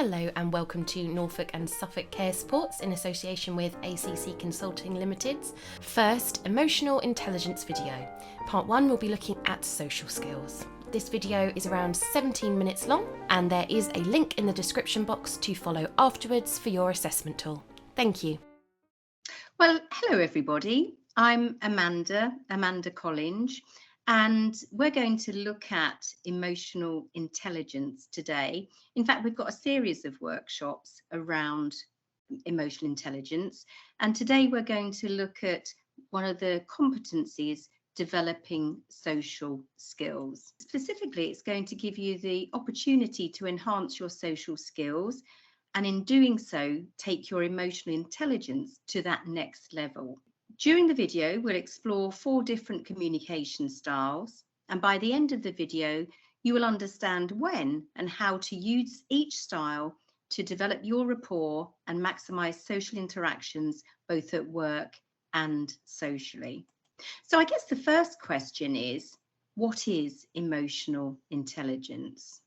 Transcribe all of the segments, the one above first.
Hello and welcome to Norfolk and Suffolk Care Supports in association with ACC Consulting Limited's first emotional intelligence video. Part 1 will be looking at social skills. This video is around 17 minutes long and there is a link in the description box to follow afterwards for your assessment tool. Thank you. Well, hello everybody. I'm Amanda Collinge, and we're going to look at emotional intelligence today. In fact, we've got a series of workshops around emotional intelligence, and today we're going to look at one of the competencies, developing social skills. Specifically, it's going to give you the opportunity to enhance your social skills, and in doing so, take your emotional intelligence to that next level. During the video, we'll explore 4 different communication styles, and by the end of the video, you will understand when and how to use each style to develop your rapport and maximize social interactions, both at work and socially. So I guess the first question is, what is emotional intelligence?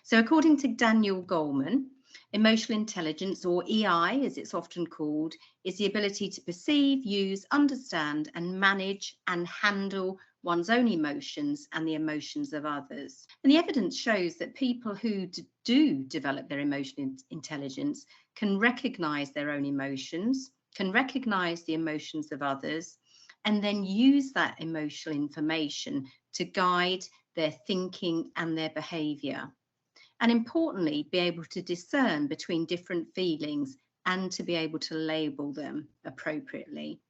So according to Daniel Goleman, emotional intelligence, or EI as it's often called, is the ability to perceive, use, understand and manage and handle one's own emotions and the emotions of others. And the evidence shows that people who do develop their emotional intelligence can recognize their own emotions, can recognize the emotions of others, and then use that emotional information to guide their thinking and their behavior. And importantly, be able to discern between different feelings and to be able to label them appropriately.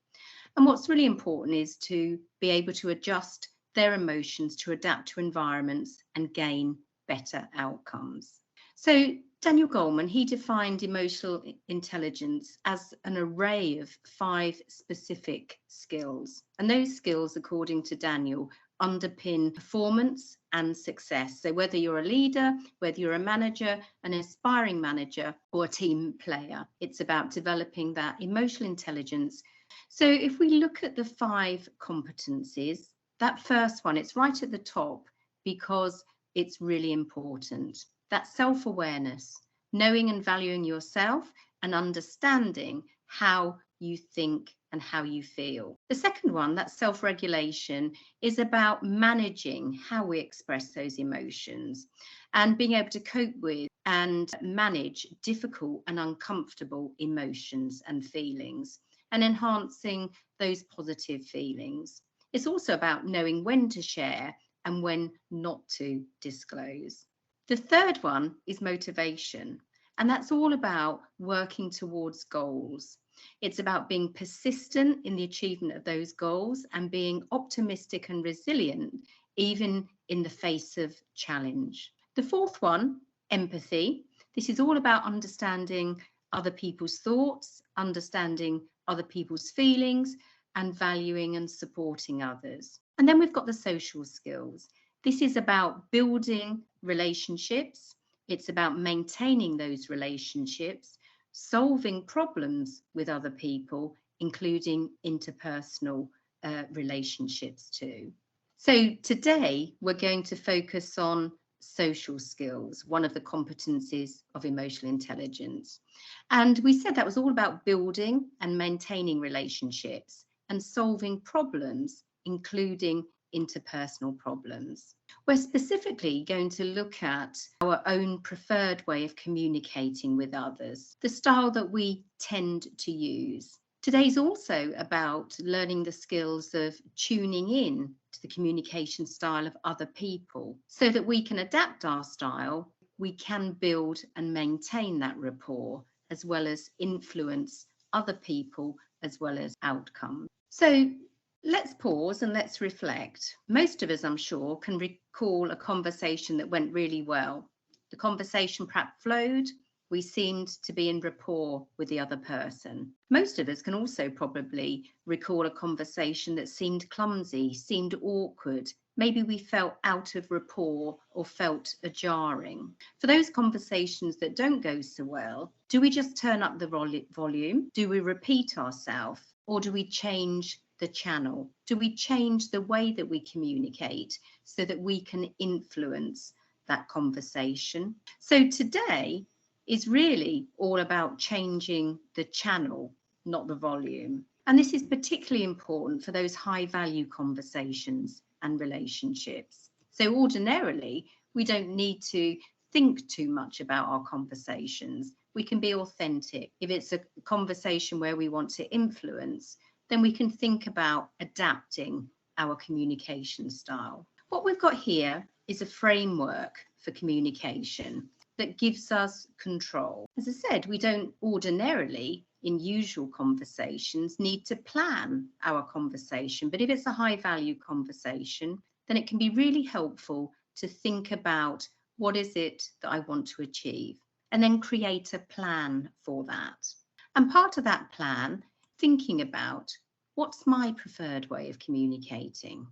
And what's really important is to be able to adjust their emotions to adapt to environments and gain better outcomes. So Daniel Goleman, he defined emotional intelligence as an array of 5 specific skills. And those skills, according to Daniel, underpin performance and success. So whether you're a leader, whether you're a manager, an aspiring manager, or a team player, it's about developing that emotional intelligence. So if we look at the 5 competencies, that first one, it's right at the top because it's really important. That self-awareness, knowing and valuing yourself and understanding how you think and how you feel. The second one, that self-regulation, is about managing how we express those emotions and being able to cope with and manage difficult and uncomfortable emotions and feelings and enhancing those positive feelings. It's also about knowing when to share and when not to disclose. The third one is motivation, and that's all about working towards goals. It's about being persistent in the achievement of those goals and being optimistic and resilient, even in the face of challenge. The fourth one, empathy. This is all about understanding other people's thoughts, understanding other people's feelings, and valuing and supporting others. And then we've got the social skills. This is about building relationships. It's about maintaining those relationships, solving problems with other people, including interpersonal relationships too. So today we're going to focus on social skills, one of the competencies of emotional intelligence. And we said that was all about building and maintaining relationships and solving problems, including interpersonal problems. We're specifically going to look at our own preferred way of communicating with others, the style that we tend to use. Today's also about learning the skills of tuning in to the communication style of other people so that we can adapt our style, we can build and maintain that rapport, as well as influence other people as well as outcomes. So let's pause and let's reflect. Most of us, I'm sure, can recall a conversation that went really well. The conversation perhaps flowed. We seemed to be in rapport with the other person. Most of us can also probably recall a conversation that seemed clumsy, seemed awkward. Maybe we felt out of rapport or felt jarring. For those conversations that don't go so well, do we just turn up the volume? Do we repeat ourselves? Or do we change the channel? Do we change the way that we communicate so that we can influence that conversation? So today, is really all about changing the channel, not the volume. And this is particularly important for those high value conversations and relationships. So ordinarily, we don't need to think too much about our conversations. We can be authentic. If it's a conversation where we want to influence, then we can think about adapting our communication style. What we've got here is a framework for communication that gives us control. As I said, we don't ordinarily, in usual conversations, need to plan our conversation, but if it's a high value conversation, then it can be really helpful to think about what is it that I want to achieve, and then create a plan for that. And part of that plan, thinking about what's my preferred way of communicating?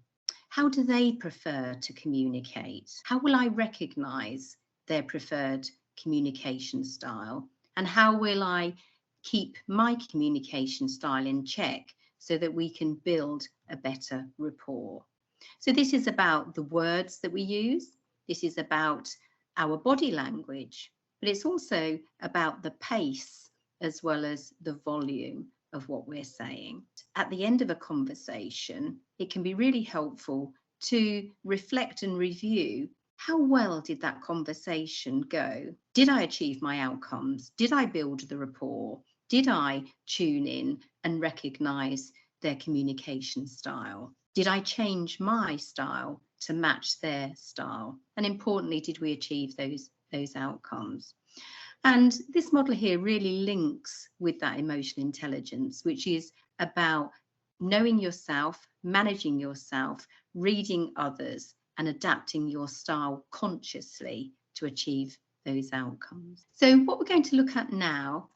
How do they prefer to communicate? How will I recognize their preferred communication style? And how will I keep my communication style in check so that we can build a better rapport? So this is about the words that we use. This is about our body language, but it's also about the pace as well as the volume of what we're saying. At the end of a conversation, it can be really helpful to reflect and review how well did that conversation go? Did I achieve my outcomes? Did I build the rapport? Did I tune in and recognize their communication style? Did I change my style to match their style? And importantly, did we achieve those outcomes? And this model here really links with that emotional intelligence, which is about knowing yourself, managing yourself, reading others, and adapting your style consciously to achieve those outcomes. So what we're going to look at now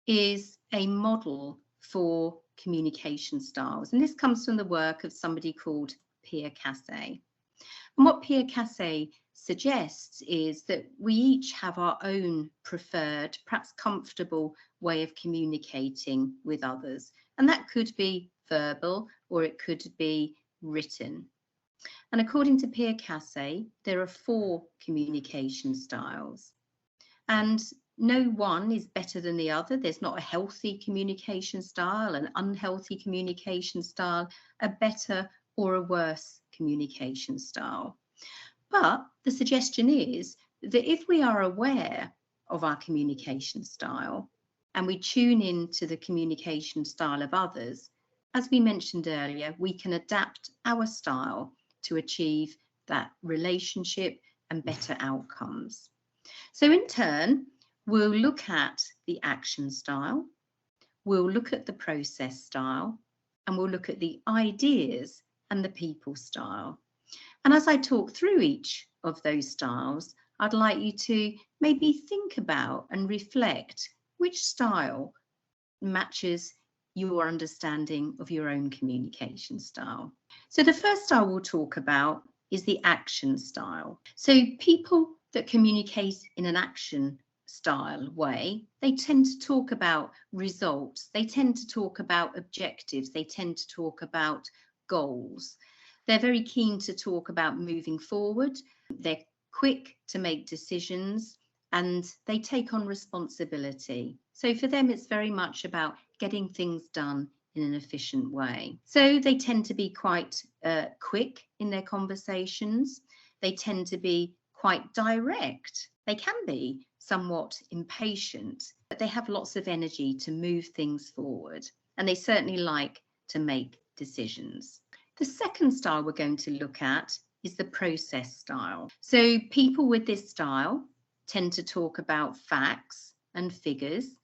is a model for communication styles. And this comes from the work of somebody called Pierre Cassé. And what Pierre Cassé suggests is that we each have our own preferred, perhaps comfortable way of communicating with others. And that could be verbal or it could be written. And according to Pierre Cassé, there are 4 communication styles. And no one is better than the other. There's not a healthy communication style, an unhealthy communication style, a better or a worse communication style. But the suggestion is that if we are aware of our communication style and we tune into the communication style of others, as we mentioned earlier, we can adapt our style to achieve that relationship and better outcomes. So in turn, we'll look at the action style, we'll look at the process style, and we'll look at the ideas and the people style. And as I talk through each of those styles, I'd like you to maybe think about and reflect which style matches your understanding of your own communication style. So the first style we'll talk about is the action style. So people that communicate in an action style way, they tend to talk about results, they tend to talk about objectives, they tend to talk about goals. They're very keen to talk about moving forward, they're quick to make decisions, and they take on responsibility. So for them, it's very much about getting things done in an efficient way. So they tend to be quite quick in their conversations. They tend to be quite direct. They can be somewhat impatient, but they have lots of energy to move things forward. And they certainly like to make decisions. The second style we're going to look at is the process style. So people with this style tend to talk about facts and figures.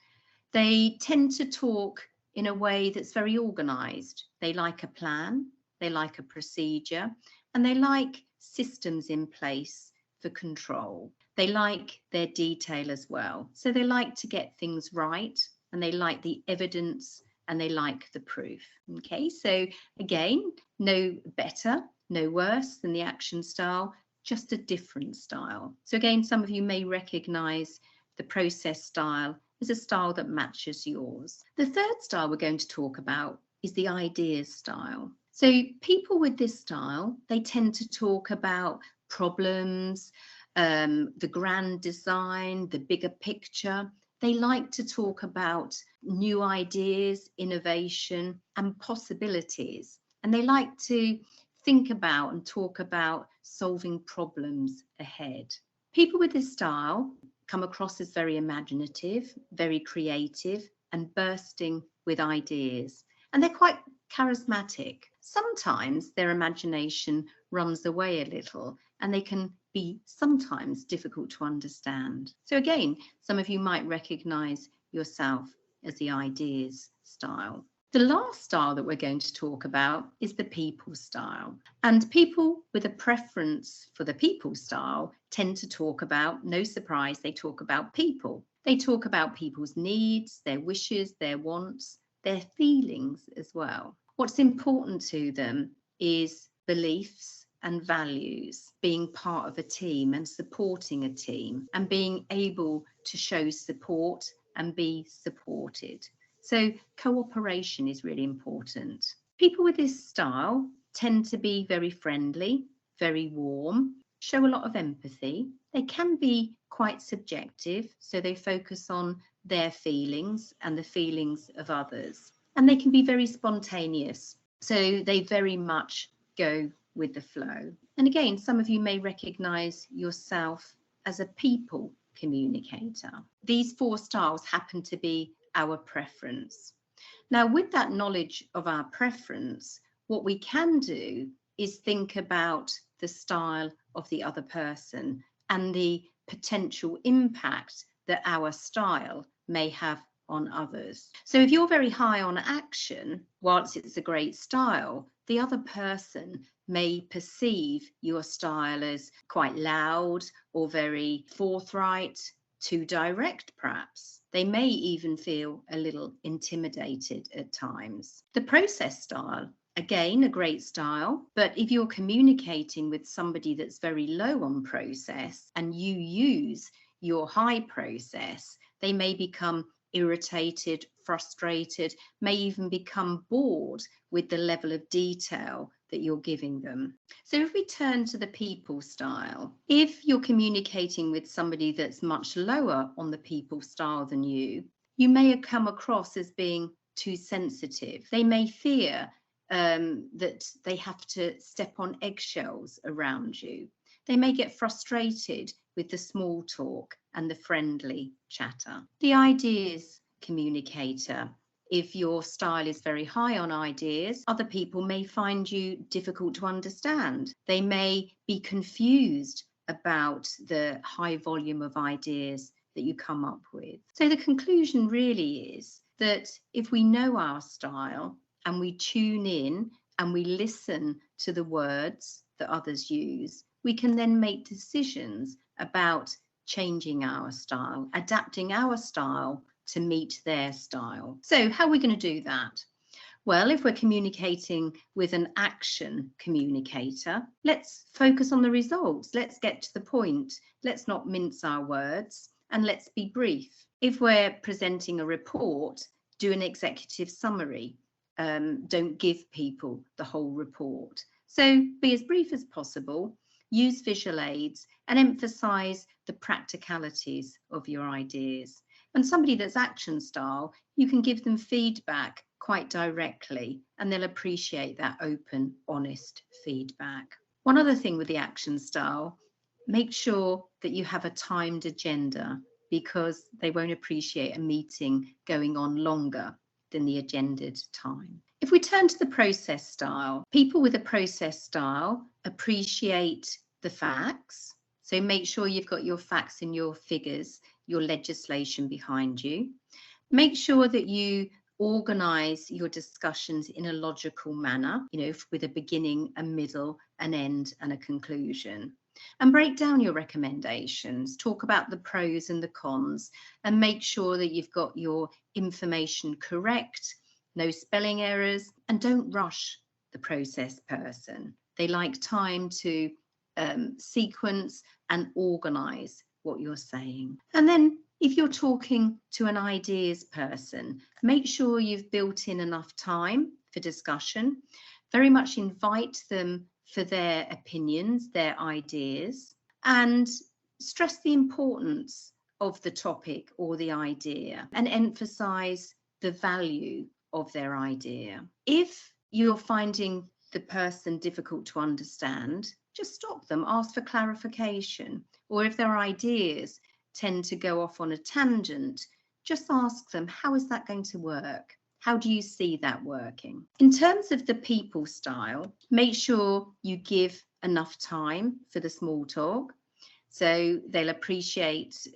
They tend to talk in a way that's very organized. They like a plan, they like a procedure, and they like systems in place for control. They like their detail as well. So they like to get things right, and they like the evidence, and they like the proof. Okay, so again, no better, no worse than the action style, just a different style. So again, some of you may recognize the process style as a style that matches yours. The third style we're going to talk about is the ideas style. So people with this style, they tend to talk about problems, the grand design, the bigger picture. They like to talk about new ideas, innovation, and possibilities. And they like to think about and talk about solving problems ahead. People with this style come across as very imaginative, very creative, and bursting with ideas. And they're quite charismatic. Sometimes their imagination runs away a little and they can be sometimes difficult to understand. So again, some of you might recognize yourself as the ideas style. The last style that we're going to talk about is the people style. And people with a preference for the people style tend to talk about, no surprise, they talk about people. They talk about people's needs, their wishes, their wants, their feelings as well. What's important to them is beliefs and values, being part of a team and supporting a team, and being able to show support and be supported. So cooperation is really important. People with this style tend to be very friendly, very warm, show a lot of empathy. They can be quite subjective, so they focus on their feelings and the feelings of others. And they can be very spontaneous, so they very much go with the flow. And again, some of you may recognize yourself as a people communicator. These 4 styles happen to be our preference. Now, with that knowledge of our preference, what we can do is think about the style of the other person and the potential impact that our style may have on others. So if you're very high on action, whilst it's a great style, the other person may perceive your style as quite loud or very forthright, too direct perhaps. They may even feel a little intimidated at times. The process style, again, a great style, but if you're communicating with somebody that's very low on process and you use your high process, they may become irritated, frustrated, may even become bored with the level of detail that you're giving them. So if we turn to the people style, if you're communicating with somebody that's much lower on the people style than you may come across as being too sensitive. They may fear that they have to step on eggshells around you. They may get frustrated with the small talk and the friendly chatter. The ideas communicator. If your style is very high on ideas, other people may find you difficult to understand. They may be confused about the high volume of ideas that you come up with. So the conclusion really is that if we know our style and we tune in and we listen to the words that others use, we can then make decisions about changing our style, adapting our style to meet their style. So how are we going to do that? Well, if we're communicating with an action communicator, let's focus on the results. Let's get to the point. Let's not mince our words and let's be brief. If we're presenting a report, do an executive summary. Don't give people the whole report. So be as brief as possible, use visual aids and emphasize the practicalities of your ideas. And somebody that's action style, you can give them feedback quite directly and they'll appreciate that open, honest feedback. One other thing with the action style, make sure that you have a timed agenda because they won't appreciate a meeting going on longer than the agendaed time. If we turn to the process style, people with a process style appreciate the facts. So make sure you've got your facts and your figures, your legislation behind you. Make sure that you organize your discussions in a logical manner, with a beginning, a middle, an end, and a conclusion. And break down your recommendations, talk about the pros and the cons, and make sure that you've got your information correct, no spelling errors, and don't rush the process person. They like time to sequence and organize what you're saying. And then if you're talking to an ideas person, make sure you've built in enough time for discussion. Very much invite them for their opinions, their ideas, and stress the importance of the topic or the idea and emphasize the value of their idea. If you're finding the person difficult to understand, just stop them, ask for clarification. Or if their ideas tend to go off on a tangent, just ask them, how is that going to work? How do you see that working? In terms of the people style, make sure you give enough time for the small talk. So they'll appreciate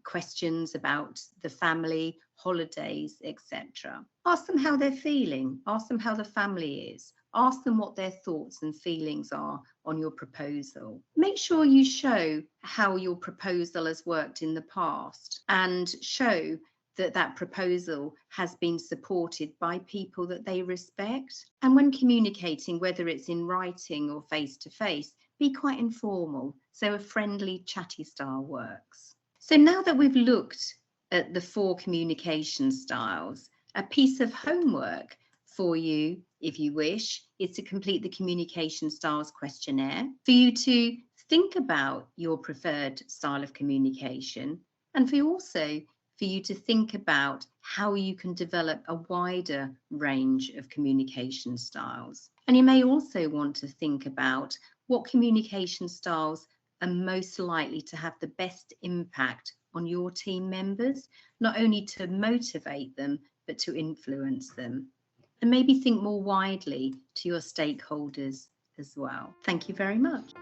questions about the family, holidays, etc. Ask them how they're feeling. Ask them how the family is. Ask them what their thoughts and feelings are on your proposal. Make sure you show how your proposal has worked in the past and show that that proposal has been supported by people that they respect. And when communicating, whether it's in writing or face-to-face, be quite informal. So a friendly, chatty style works. So now that we've looked at the 4 communication styles, a piece of homework for you, if you wish, is to complete the communication styles questionnaire, for you to think about your preferred style of communication, and for you to think about how you can develop a wider range of communication styles. And you may also want to think about what communication styles are most likely to have the best impact on your team members, not only to motivate them, but to influence them. And maybe think more widely to your stakeholders as well. Thank you very much.